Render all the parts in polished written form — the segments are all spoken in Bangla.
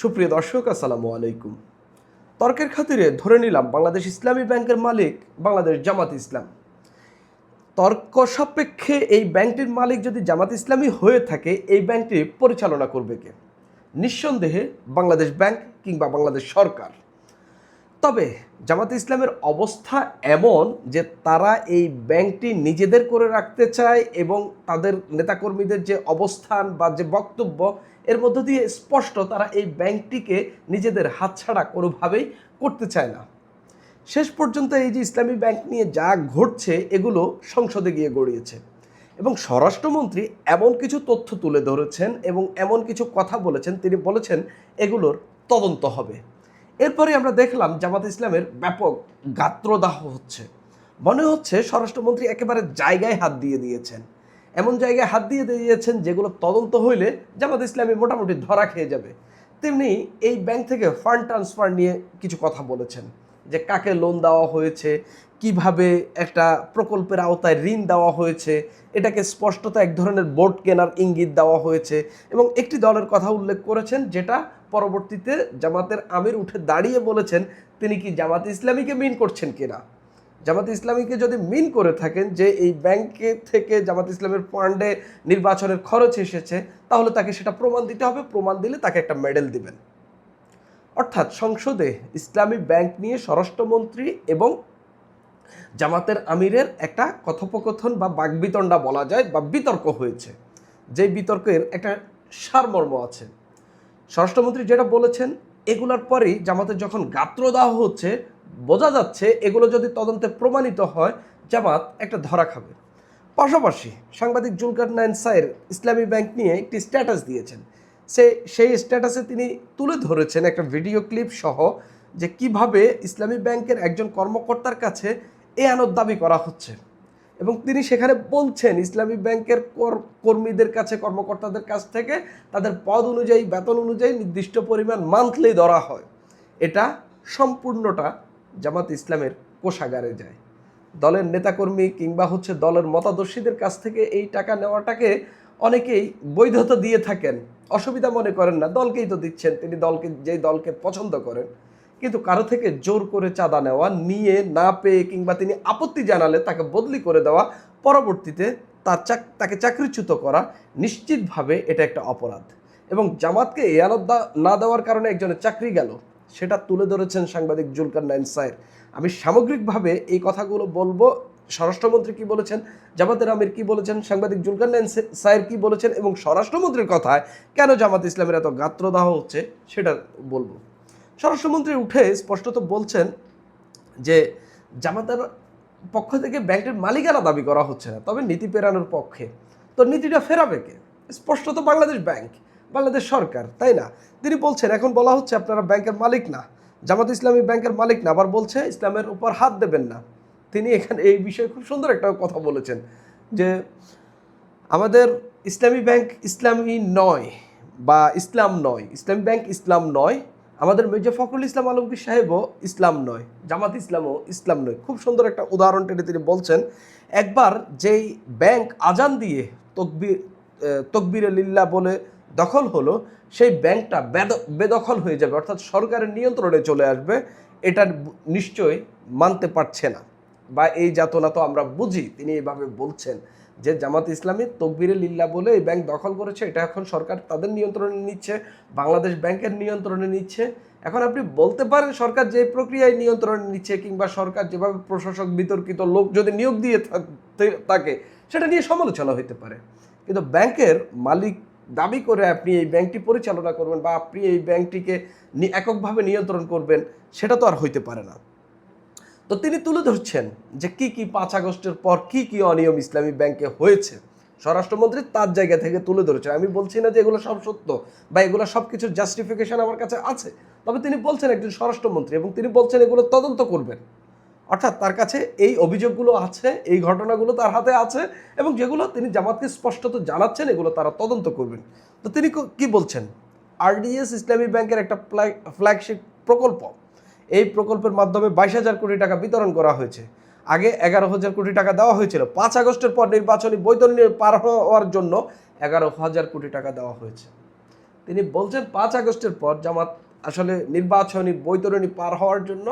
সুপ্রিয় দর্শক, আসসালামু আলাইকুম। তর্কের খাতিরে ধরে নিলাম বাংলাদেশ ইসলামী ব্যাংকের মালিক বাংলাদেশ জামাত ইসলাম। তর্ক সাপেক্ষে এই ব্যাংকটির মালিক যদি জামাত ইসলামী হয়ে থাকে, এই ব্যাংকটি পরিচালনা করবে কে? নিঃসন্দেহে বাংলাদেশ ব্যাংক কিংবা বাংলাদেশ সরকার। তবে জামাত ইসলামের অবস্থা এমন যে তারা এই ব্যাংকটি নিজেদের করে রাখতে চায় এবং তাদের নেতাকর্মীদের যে অবস্থান বা যে বক্তব্য, এর মধ্য দিয়ে স্পষ্ট তারা এই ব্যাংকটিকে নিজেদের হাতছাড়া কোনোভাবেই করতে চায় না। শেষ পর্যন্ত এই যে ইসলামী ব্যাংক নিয়ে যা ঘটছে, এগুলো সংসদে গিয়ে গড়িয়েছে এবং স্বরাষ্ট্রমন্ত্রী এমন কিছু তথ্য তুলে ধরেছেন এবং এমন কিছু কথা বলেছেন, তিনি বলেছেন এগুলোর তদন্ত হবে। এরপরে আমরা দেখলাম জামাত ইসলামের ব্যাপক গাত্রদাহ হচ্ছে। মনে হচ্ছে স্বরাষ্ট্রমন্ত্রী একেবারে জায়গায় হাত দিয়ে দিয়েছেন, এমন জায়গায় হাত দিয়ে দিয়েছেন যেগুলো তদন্ত হইলে জামাত ইসলামী মোটামুটি ধরা খেয়ে যাবে। তেমনি এই ব্যাংক থেকে ফান্ড ট্রান্সফার নিয়ে কিছু কথা বলেছেন, যে কাকে লোন দেওয়া হয়েছে, কিভাবে একটা প্রকল্পের আওতায় ঋণ দেওয়া হয়েছে, এটাকে স্পষ্টত এক ধরনের বোট কেনার ইঙ্গিত দেওয়া হয়েছে এবং একটি দলের কথা উল্লেখ করেছেন, যেটা পরবর্তীতে জামাতের আমির উঠে দাঁড়িয়ে বলেছেন তিনি কি জামাত ইসলামীকে মিন করছেন কিনা। জামাত ইসলামীকে যদি মিন করে থাকেন যে এই ব্যাংকে থেকে জামাত ইসলামের ফান্ডে নির্বাচনের খরচ এসেছে, তাহলে তাকে সেটা প্রমাণ দিতে হবে, প্রমাণ দিলে তাকে একটা মেডেল দিবেন। অর্থাৎ সংসদে ইসলামী ব্যাংক নিয়ে স্বরাষ্ট্রমন্ত্রী এবং জামাতের আমিরের একটা কথোপকথন বা বাকবিতণ্ডা বলা যায় বা বিতর্ক হয়েছে, যে বিতর্কের একটা সারমর্ম আছে। স্বরাষ্ট্রমন্ত্রী যেটা বলেছেন, এগুলোর পরেই জামাতের যখন গাত্রদাহ হচ্ছে, বোঝা যাচ্ছে এগুলো যদি তদন্তে প্রমাণিত হয় জামাত একটা ধরা খাবে। পাশাপাশি সাংবাদিক জুলকারনাইন সায়ের ইসলামী ব্যাংক নিয়ে একটি স্ট্যাটাস দিয়েছেন। সেই স্ট্যাটাসে তিনি তুলে ধরেছেন একটা ভিডিও ক্লিপ সহ, যে কিভাবে ইসলামী ব্যাংকের একজন কর্মকর্তার কাছে এয়ানত দাবি করা হচ্ছে এবং তিনি সেখানে বলছেন ইসলামী ব্যাংকের কর্মীদের কাছে, কর্মকর্তাদের কাছ থেকে তাদের পদ অনুযায়ী, বেতন অনুযায়ী নির্দিষ্ট পরিমাণ মান্থলি ধরা হয়। এটা সম্পূর্ণটা জামাত ইসলামের কোষাগারে যায়। দলের নেতাকর্মী কিংবা দলের মতাদর্শীদের কাছ থেকে এই টাকা নেওয়াটাকে অনেকেই বৈধতা দিয়ে থাকেন, অসুবিধা মনে করেন না, দলকেই তো দিচ্ছেন, তিনি যেই দলকে পছন্দ করেন। কিন্তু কারো থেকে জোর করে চাঁদা নেওয়া, নিয়ে না পেয়ে কিংবা তিনি আপত্তি জানালে তাকে বদলি করে দেওয়া, পরবর্তীতে তাকে চাকরিচ্যুত করা, নিশ্চিতভাবে এটা একটা অপরাধ এবং জামাতকে এয়ানত না দেওয়ার কারণে একজনের চাকরি গেল, সেটা তুলে ধরেছেন সাংবাদিক জুলকারনাইন সায়ের। আমি সামগ্রিকভাবে এই কথাগুলো বলবো, স্বরাষ্ট্রমন্ত্রী কি বলেছেন, জামাতের আমির কি বলেছেন, সাংবাদিক জুলকারনাইন সায়ের কি বলেছেন এবং স্বরাষ্ট্রমন্ত্রীর কথায় কেন জামাত ইসলামের এত গাত্রদাহ হচ্ছে সেটা বলবো। স্বরাষ্ট্রমন্ত্রী উঠে স্পষ্টত বলছেন যে জামাতের পক্ষ থেকে ব্যাংকের মালিকানা দাবি করা হচ্ছে না, তবে নীতি পেরানোর পক্ষে। তো নীতিটা ফেরাবে কে? স্পষ্টত বাংলাদেশ ব্যাংক, বাংলাদেশ সরকার, তাই না? তিনি বলছেন এখন বলা হচ্ছে আপনারা ব্যাংকের মালিক না, জামাত ইসলামী ব্যাংকের মালিক না, আবার বলছে ইসলামের উপর হাত দেবেন না। তিনি এখানে এই বিষয়ে খুব সুন্দর একটা কথা বলেছেন, যে আমাদের ইসলামী ব্যাংক ইসলামী নয় বা ইসলাম নয়, ইসলামী ব্যাংক ইসলাম নয়, আমাদের মির্জা ফখরুল ইসলাম আলমগীর সাহেবও ইসলাম নয়, জামাত ইসলামও ইসলাম নয়। খুব সুন্দর একটা উদাহরণ টেনে তিনি বলছেন, একবার যেই ব্যাংক আজান দিয়ে তকবিরে লিল্লাহ বলে দখল হলো, সেই ব্যাংকটা বেদখল হয়ে যাবে, অর্থাৎ সরকারের নিয়ন্ত্রণে চলে আসবে, এটা নিশ্চয়ই মানতে পারছে না বা এই যাতনা তো আমরা বুঝি। তিনি এইভাবে বলছেন যে জামাত ইসলামী তকবিরে লিল্লাহ বলে এই ব্যাংক দখল করেছে, এটা এখন সরকার তাদের নিয়ন্ত্রণে নিচ্ছে, বাংলাদেশ ব্যাংকের নিয়ন্ত্রণে নিচ্ছে। এখন আপনি বলতে পারেন সরকার যে প্রক্রিয়ায় নিয়ন্ত্রণে নিচ্ছে কিংবা সরকার যেভাবে প্রশাসক বিতর্কিত লোক যদি নিয়োগ দিয়ে থাকে, সেটা নিয়ে সমালোচনা হইতে পারে, কিন্তু ব্যাংকের মালিক দাবি করে আপনি এই ব্যাংকটি পরিচালনা করবেন বা আপনি এই ব্যাংকটিকে এককভাবে নিয়ন্ত্রণ করবেন, সেটা তো আর হইতে পারে না। তো তিনি তুলে ধরছেন যে কি 5 আগস্টের পর কি অনিয়ম ইসলামী ব্যাংকে হয়েছে, স্বরাষ্ট্রমন্ত্রী তার জায়গা থেকে তুলে ধরেছেন। আমি বলছি না যে এগুলো সব সত্য বা এগুলো সব কিছুর জাস্টিফিকেশন আমার কাছে আছে, তবে তিনি বলছেন একজন স্বরাষ্ট্রমন্ত্রী এবং তিনি বলছেন এগুলো তদন্ত করবেন। অর্থাৎ তার কাছে এই অভিযোগগুলো আছে, এই ঘটনাগুলো তার হাতে আছে এবং যেগুলো তিনি জামাতকে স্পষ্টত জানাচ্ছেন এগুলো তারা তদন্ত করবেন। তো তিনি কি বলছেন, আরডিএস ইসলামী ব্যাংকের একটা ফ্ল্যাগশিপ প্রকল্প, এই প্রকল্পের মাধ্যমে 22,000 কোটি টাকা বিতরণ করা হয়েছে। আগে 11,000 কোটি টাকা দেওয়া হয়েছিল, 5 আগস্টের পর নির্বাচনী বৈতরণী পার হওয়ার জন্য 11,000 কোটি টাকা দেওয়া হয়েছে। তিনি বলছেন 5 আগস্টের পর জামাত আসলে নির্বাচনী বৈতরণী পার হওয়ার জন্য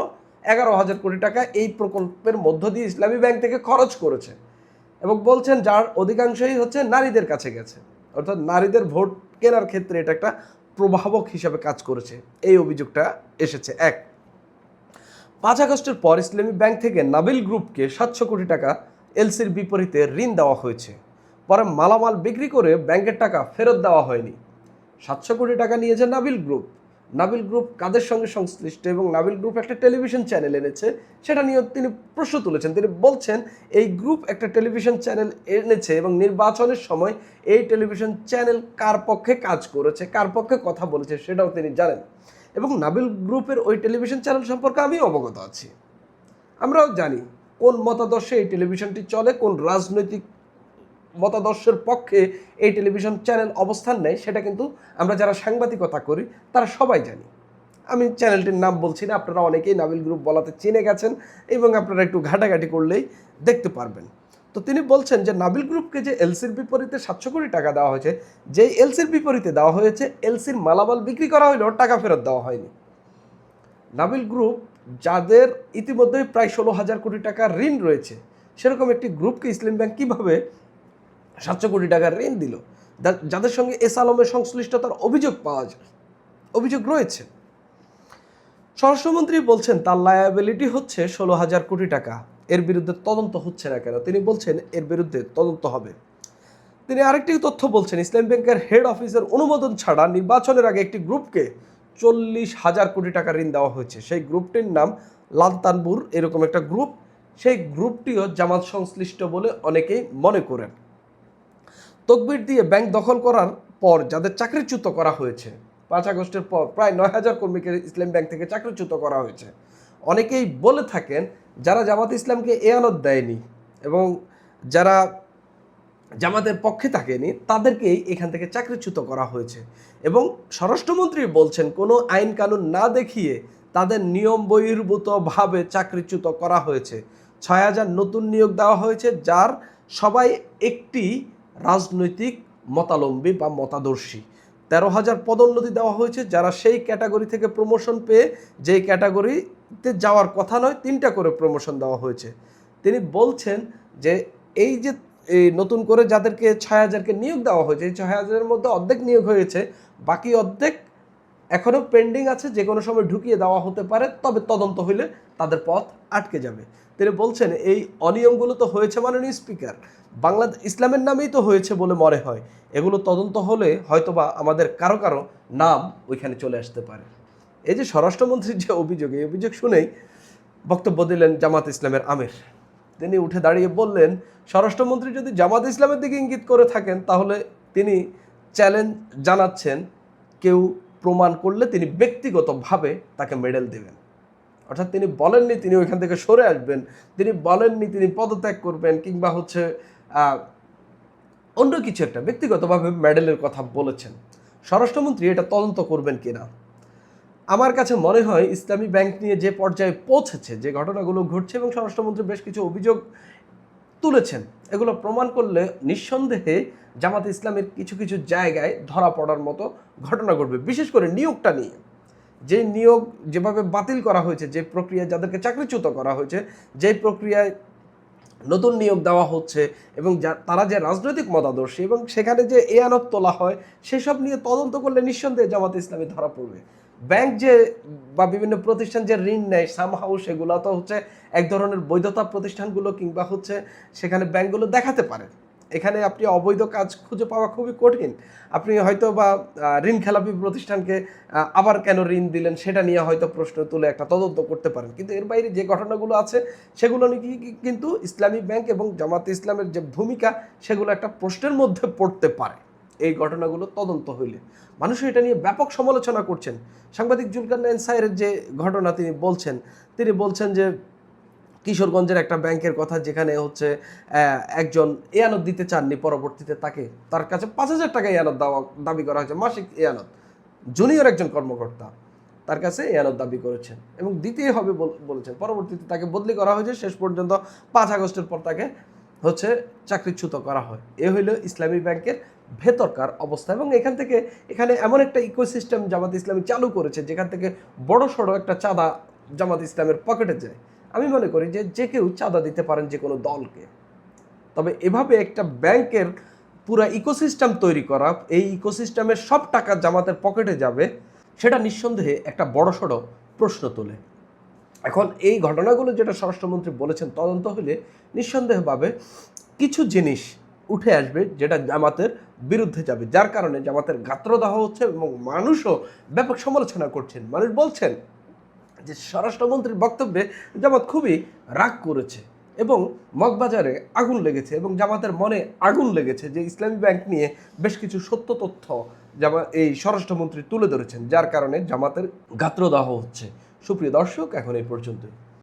11,000 কোটি টাকা এই প্রকল্পের মধ্য দিয়ে ইসলামী ব্যাংক থেকে খরচ করেছে এবং বলছেন যার অধিকাংশই হচ্ছে নারীদের কাছে গেছে, অর্থাৎ নারীদের ভোট কেনার ক্ষেত্রে এটা একটা প্রভাবক হিসাবে কাজ করেছে। এই অভিযোগটা এসেছে। 5 আগস্টের পর ইসলামী ব্যাংক থেকে নাবিল গ্রুপকে 700 কোটি টাকা এলসির বিপরীতে ঋণ দেওয়া হয়েছে। পরে মালামাল বিক্রি করে ব্যাংকের টাকা ফেরত দেওয়া হয়নি। 700 কোটি টাকা নিয়েছে নাবিল গ্রুপ। নাবিল গ্রুপ কাদের সঙ্গে সংশ্লিষ্ট এবং নাবিল গ্রুপ একটা টেলিভিশন চ্যানেল এনেছে, সেটা নিয়ে তিনি প্রশ্ন তুলেছেন। তিনি বলছেন এই গ্রুপ একটা টেলিভিশন চ্যানেল এনেছে এবং নির্বাচনের সময় এই টেলিভিশন চ্যানেল কার পক্ষে কাজ করেছে, কার পক্ষে কথা বলেছে সেটাও তিনি জানেন এবং নাবিল গ্রুপের ওই টেলিভিশন চ্যানেল সম্পর্কে আমি অবগত আছি। আমরাও জানি কোন মতাদর্শে এই টেলিভিশনটি চলে, কোন রাজনৈতিক মতাদর্শের পক্ষে এই টেলিভিশন চ্যানেল অবস্থান নেয়, সেটা কিন্তু আমরা যারা সাংবাদিকতা করি তারা সবাই জানি। আমি চ্যানেলটির নাম বলছি না, আপনারা অনেকেই নাবিল গ্রুপ বলাতে চিনে গেছেন এবং আপনারা একটু ঘাটাঘাটি করলেই দেখতে পারবেন। তো তিনি বলছেন যে নাবিল গ্রুপকে যে এলসির বিপরীতে 700 কোটি টাকা দেওয়া হয়েছে, যেই এলসির বিপরীতে দেওয়া হয়েছে এলসির মালামাল বিক্রি করা হইলেও টাকা ফেরত দেওয়া হয়নি। নাবিল গ্রুপ যাদের ইতিমধ্যেই প্রায় 16,000 কোটি টাকা ঋণ রয়েছে, সেরকম একটি গ্রুপকে ইসলামী ব্যাংক কীভাবে 700 কোটি টাকার ঋণ দিল, যাদের সঙ্গে এস আলমের সংশ্লিষ্টতার অভিযোগ রয়েছে। স্বরাষ্ট্রমন্ত্রী বলছেন তার লায়াবিলিটি হচ্ছে 16,000 কোটি টাকা, এর বিরুদ্ধে তদন্ত হচ্ছে না কেন? তিনি বলছেন এর বিরুদ্ধে তদন্ত হবে। তিনি আরেকটি তথ্য বলছেন, ইসলামী ব্যাংকের হেড অফিসের অনুমোদন ছাড়া নির্বাচনের আগে একটি গ্রুপকে 40,000 কোটি টাকা ঋণ দেওয়া হয়েছে। সেই গ্রুপটির নাম লালতানবুর, এরকম একটা গ্রুপ। সেই গ্রুপটিও জামাত সংশ্লিষ্ট বলে অনেকেই মনে করেন। তকবির দিয়ে ব্যাংক দখল করার পর যাদের চাকরিচ্যুত করা হয়েছে, 5 আগস্টের পর প্রায় 9,000 কর্মীকে ইসলামী ব্যাংক থেকে চাকরিচ্যুত করা হয়েছে। অনেকেই বলে থাকেন যারা জামাত ইসলামকে এয়ানত দেয়নি এবং যারা জামাতের পক্ষে থাকেনি তাদেরকেই এখান থেকে চাকরিচ্যুত করা হয়েছে এবং স্বরাষ্ট্রমন্ত্রী বলছেন কোনো আইন কানুন না দেখিয়ে তাদের নিয়ম বহির্ভূতভাবে চাকরিচ্যুত করা হয়েছে। 6,000 নতুন নিয়োগ দেওয়া হয়েছে, যার সবাই একটি রাজনৈতিক মতাবলম্বী বা মতাদর্শী। 13,000 পদোন্নতি দেওয়া হয়েছে, যারা সেই ক্যাটাগরি থেকে প্রমোশন পেয়ে যেই ক্যাটাগরিতে যাওয়ার কথা নয় 3টা করে প্রমোশন দেওয়া হয়েছে। তিনি বলছেন যে এই যে এই নতুন করে যাদেরকে 6,000কে নিয়োগ দেওয়া হয়েছে, এই 6,000-এর মধ্যে অর্ধেক নিয়োগ হয়েছে, বাকি অর্ধেক এখনও পেন্ডিং আছে, যে কোনো সময় ঢুকিয়ে দেওয়া হতে পারে, তবে তদন্ত হইলে তাদের পথ আটকে যাবে। তিনি বলছেন এই অনিয়মগুলো তো হয়েছে মাননীয় স্পিকার, বাংলাদেশ ইসলামের নামেই তো হয়েছে বলে মনে হয়, এগুলো তদন্ত হলে হয়তোবা আমাদের কারো কারো নাম ওইখানে চলে আসতে পারে। এই যে স্বরাষ্ট্রমন্ত্রীর যে অভিযোগ, এই অভিযোগ শুনেই বক্তব্য দিলেন জামাত ইসলামের আমির। তিনি উঠে দাঁড়িয়ে বললেন স্বরাষ্ট্রমন্ত্রী যদি জামাত ইসলামের দিকে ইঙ্গিত করে থাকেন তাহলে তিনি চ্যালেঞ্জ জানাচ্ছেন, কেউ প্রমাণ করলে তিনি ব্যক্তিগতভাবে তাকে মেডেল দেবেন। অর্থাৎ তিনি বলেননি তিনি ওইখান থেকে সরে আসবেন, তিনি বলেননি তিনি পদত্যাগ করবেন কিংবা হচ্ছে অন্য কিছু একটা, ব্যক্তিগতভাবে মেডেলের কথা বলেছেন। স্বরাষ্ট্রমন্ত্রী এটা তদন্ত করবেন কিনা আমার কাছে মনে হয় ইসলামী ব্যাংক নিয়ে যে পর্যায়ে পৌঁছেছে, যে ঘটনাগুলো ঘটছে এবং স্বরাষ্ট্রমন্ত্রী বেশ কিছু অভিযোগ তুলেছেন, এগুলো প্রমাণ করলে নিঃসন্দেহে জামাত ইসলামের কিছু কিছু জায়গায় ধরা পড়ার মতো ঘটনা ঘটবে। বিশেষ করে নিয়োগটা নিয়ে, যে নিয়োগ যেভাবে বাতিল করা হয়েছে, যে প্রক্রিয়া যাদেরকে চাকরিচ্যুত করা হয়েছে, যে প্রক্রিয়ায় নতুন নিয়োগ দেওয়া হচ্ছে এবং তারা যে রাজনৈতিক মতাদর্শী এবং সেখানে যে এয়ানত তোলা হয়, সেসব নিয়ে তদন্ত করলে নিঃসন্দেহে জামাত ইসলামী ধরা পড়বে। ব্যাংক যে বা বিভিন্ন প্রতিষ্ঠান যে ঋণ নেয় সামহাউ, সেগুলো তো হচ্ছে এক ধরনের বৈধতা প্রতিষ্ঠানগুলো কিংবা হচ্ছে সেখানে ব্যাংকগুলো দেখাতে পারে। এখানে আপনি অবৈধ কাজ খুঁজে পাওয়া খুবই কঠিন। আপনি হয়তো বা ঋণ খেলাপি প্রতিষ্ঠানকে আবার কেন ঋণ দিলেন সেটা নিয়ে হয়তো প্রশ্ন তুলে একটা তদন্ত করতে পারেন, কিন্তু এর বাইরে যে ঘটনাগুলো আছে সেগুলো নিয়ে কিন্তু ইসলামী ব্যাংক এবং জামাতে ইসলামের যে ভূমিকা সেগুলো একটা প্রশ্নের মধ্যে পড়তে পারে। এই ঘটনাগুলো তদন্ত হইলে মানুষ এটা নিয়ে ব্যাপক সমালোচনা করছেন। সাংবাদিক জুলকারনাইন সায়েরের যে ঘটনা তিনি বলছেন যে কিশোরগঞ্জের একটা ব্যাংকের কথা, যেখানে হচ্ছে একজন এয়ানত দিতে চাননি, পরবর্তীতে তার কাছে 5,000 টাকা এয়ানত দাবি করা হয়েছে, মাসিক এয়ানত। জুনিয়র একজন কর্মকর্তা তার কাছে এয়ানত দাবি করেছেন এবং দিতেই হবে বলেছেন। পরবর্তীতে তাকে বদলি করা হয়েছে, শেষ পর্যন্ত 5 আগস্টের পর তাকে হচ্ছে চাকরিচ্যুত করা হয়। এ হইল ইসলামী ব্যাংকের ভেতরকার অবস্থা, এবং এখানে এমন একটা ইকোসিস্টেম জামাত ইসলামী চালু করেছে যেখান থেকে বড় সড়ো একটা চাঁদা জামাত ইসলামের পকেটে যায়। আমি মনে করি যে যে কেউ চাঁদা দিতে পারেন যে কোনো দলকে, তবে এভাবে একটা ব্যাংকের পুরা ইকোসিস্টেম তৈরি করা, এই ইকোসিস্টেমের সব টাকা জামাতের পকেটে যাবে, সেটা নিঃসন্দেহে একটা বড়সড় প্রশ্ন তোলে। এখন এই ঘটনাগুলো যেটা স্বরাষ্ট্রমন্ত্রী বলেছেন, তদন্ত হলে নিঃসন্দেহভাবে কিছু জিনিস উঠে আসবে যেটা জামাতের বিরুদ্ধে যাবে, যার কারণে জামাতের গাত্রদাহ হচ্ছে এবং মানুষও ব্যাপক সমালোচনা করছেন। মানুষ বলছেন যে স্বরাষ্ট্রমন্ত্রীর বক্তব্যে জামাত খুবই রাগ করেছে এবং মগবাজারে আগুন লেগেছে এবং জামাতের মনে আগুন লেগেছে যে ইসলামী ব্যাংক নিয়ে বেশ কিছু সত্য তথ্য এই স্বরাষ্ট্রমন্ত্রী তুলে ধরেছেন, যার কারণে জামাতের গাত্রদাহ হচ্ছে। সুপ্রিয় দর্শক, এখন এই পর্যন্তই।